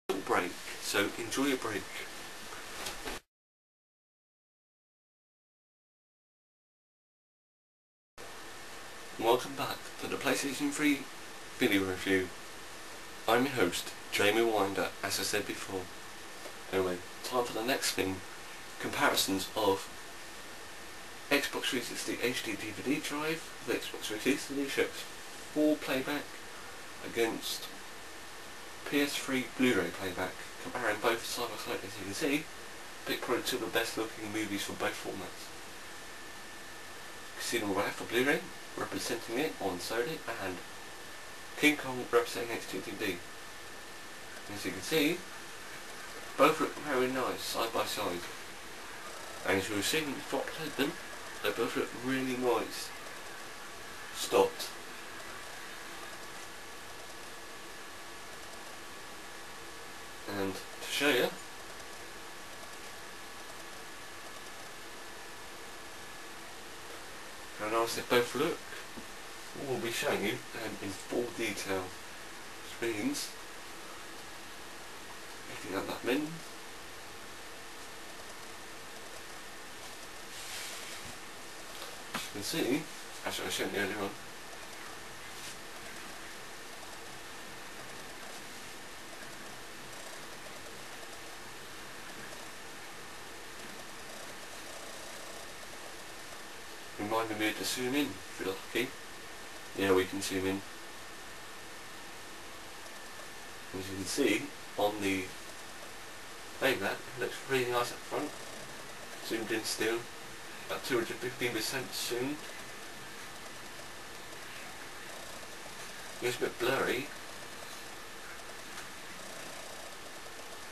break, so enjoy your break. Welcome back to the PlayStation 3 video review. I'm your host, Jamie Winder, as I said before. Anyway, time for the next thing. Comparisons of Xbox 360 HD DVD drive with Xbox 360 ships full playback against PS3 Blu-ray playback, comparing both side by side. As you can see, pick probably two of the best looking movies from both formats. Casino Royale for Blu-ray, representing it on Sony, and King Kong representing HD DVD. As you can see, both look very nice side by side. And as you will see before I played them, they both look really nice. Stopped. And to show you, how nice they both look, we'll be showing you in full detail. Which means, picking up that menu, as you can see, as I was showing you earlier on, reminding me to zoom in if you're lucky. Yeah, we can zoom in. As you can see on the playback, it looks really nice up front. Zoomed in still, about 215% zoomed. It's a bit blurry.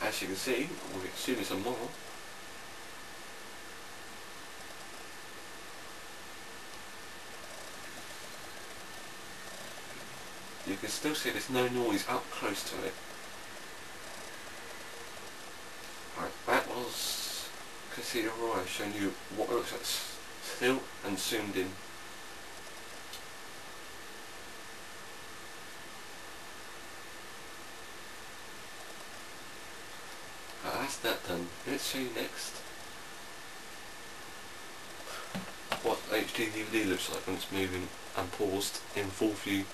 As you can see, we'll zoom in some more. You can still see there's no noise up close to it. Right, that was Casino Royale, showing you what it looks like still and zoomed in. Right, that's that done. Let's show you next what HD DVD looks like when it's moving and paused in full view.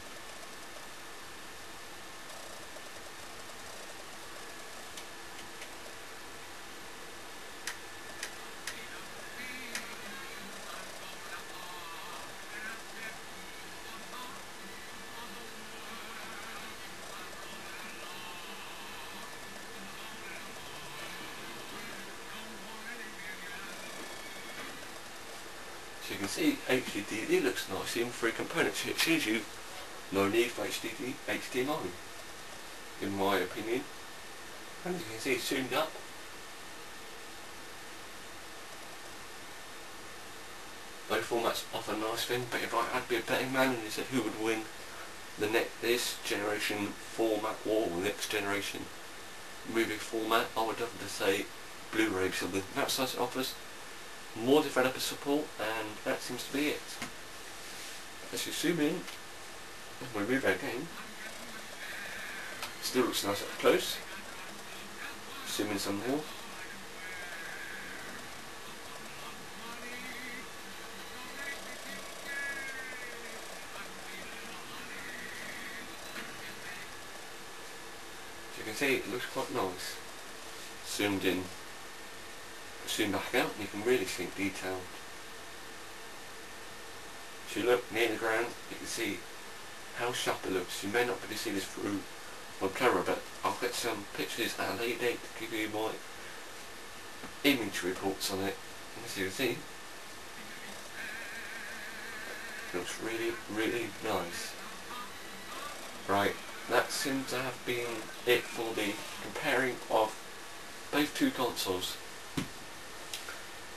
So you can see HDD looks nice in 3 components. It shows you no need for HDMI, in my opinion. And as you can see, it's zoomed up. Both formats offer a nice thing, but if I had to be a betting man and say who would win this generation format or next generation movie format, I would definitely say Blu-ray, because the that size it offers more developer support, and that seems to be it. As you zoom in, and we move again, still looks nice up close. Zoom in some more. As you can see, it looks quite nice. Zoomed in. Zoom back out and you can really see detail. If you look near the ground, you can see how sharp it looks. You may not be able to see this through my camera, but I'll get some pictures at a later date to give you my image reports on it. And as you can see, it looks really, really nice. Right, that seems to have been it for the comparing of both two consoles.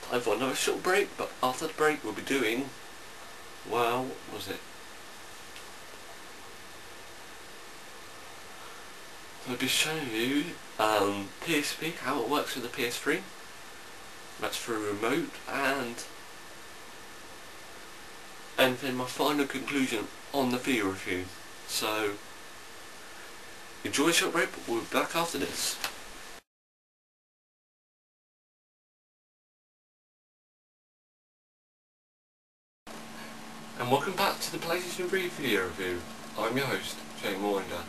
Time for another short break, but after the break we'll be doing, well, what was it? I'll be showing you PSP, how it works with the PS3. That's through remote, and then my final conclusion on the video review. So Enjoy the short break, but we'll be back after this. And welcome back to the PlayStation 3 video review. I'm your host, Jamie Winder.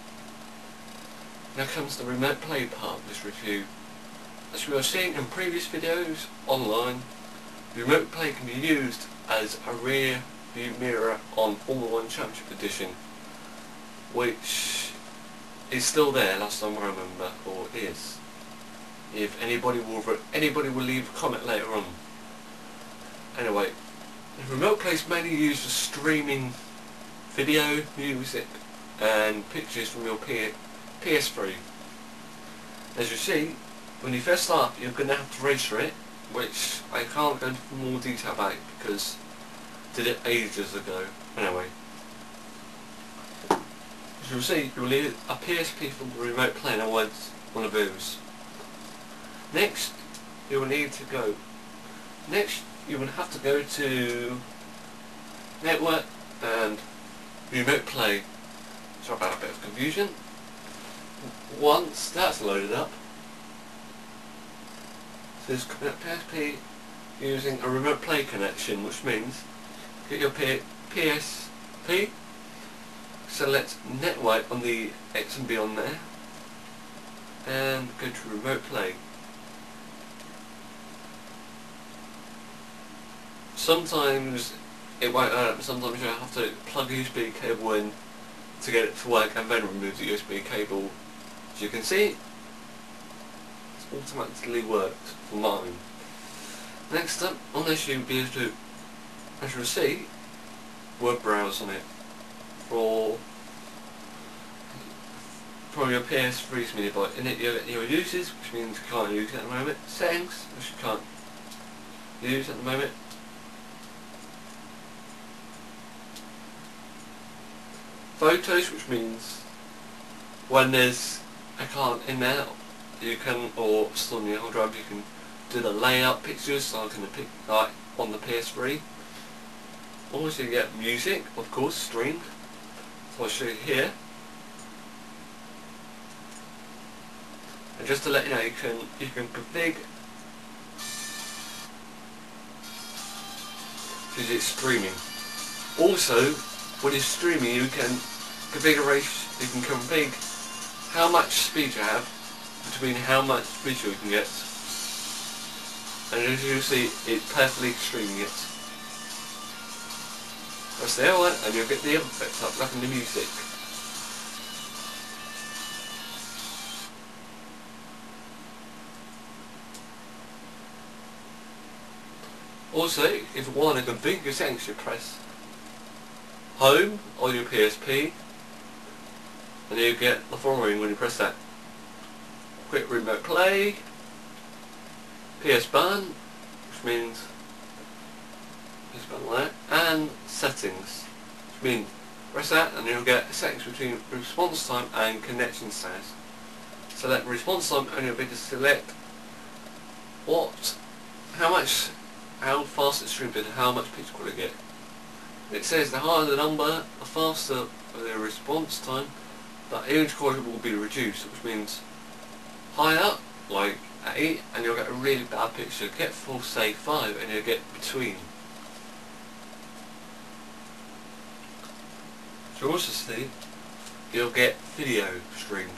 Now comes the remote play part of this review. As we were seeing in previous videos online, remote play can be used as a rear view mirror on Formula 1 Championship Edition, which is still there last time I remember, or is. If anybody will leave a comment later on. Anyway, the remote play is mainly used for streaming video, music and pictures from your PS3. As you see, when you first start you're going to have to register it, which I can't go into more detail about because I did it ages ago. Anyway, as you'll see, you'll need a PSP for the remote play, in other words, one of those. Next, you will have to go to Network and Remote Play. Sorry about a bit of confusion. Once that's loaded up, says connect PSP using a remote play connection, which means get your PSP, select Network on the X and B on there, and go to remote play. Sometimes it won't add up, sometimes you have to plug a USB cable in to get it to work and then remove the USB cable. As you can see, it's automatically worked for mine. Next up, on this you'll be able to, as you'll see, web browse on it for your PS3's media. In it you get your uses, which means you can't use it at the moment, settings, which you can't use at the moment, photos, which means when there's a card in there you can, or still on the hard drive, you can do the layout pictures like on the PS3. Also you get music, of course, streamed. So I'll show you here. And just to let you know, you can configure because it's streaming. Also, when it's streaming, you can configure how much speed you have between how much visual you can get. And as you'll see, it's perfectly streaming it. Press the L and you'll get the other effects up, like in the music. Also, if you want to configure your settings, you press Home on your PSP, and you get the following when you press that: Quick Remote Play, PS Button, which means PS Button there, and Settings, which means press that and you'll get settings between response time and connection status. Select response time and you'll be to select how fast it's streamed and how much picture quality you get. It says the higher the number, the faster the response time, but image quality will be reduced, which means higher, like 8, and you'll get a really bad picture. Get full, say 5, and you'll get between. So you also see, you'll get video streamed.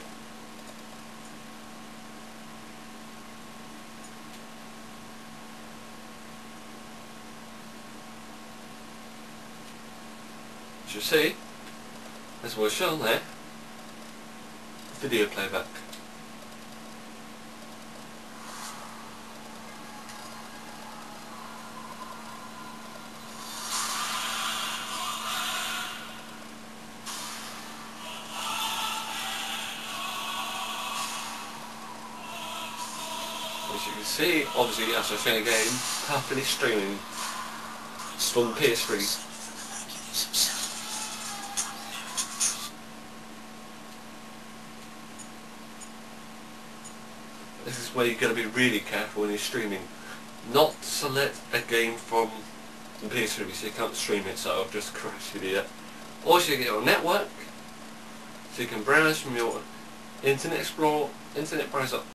As you see, as was shown there, video playback. As you can see, obviously, as I say again, perfectly streaming from PS3. This is where you've got to be really careful when you're streaming. Not select a game from the PS3 so you can't stream it, so I'll just crash it here. Also you get your network, so you can browse from your Internet Explorer, Internet Browser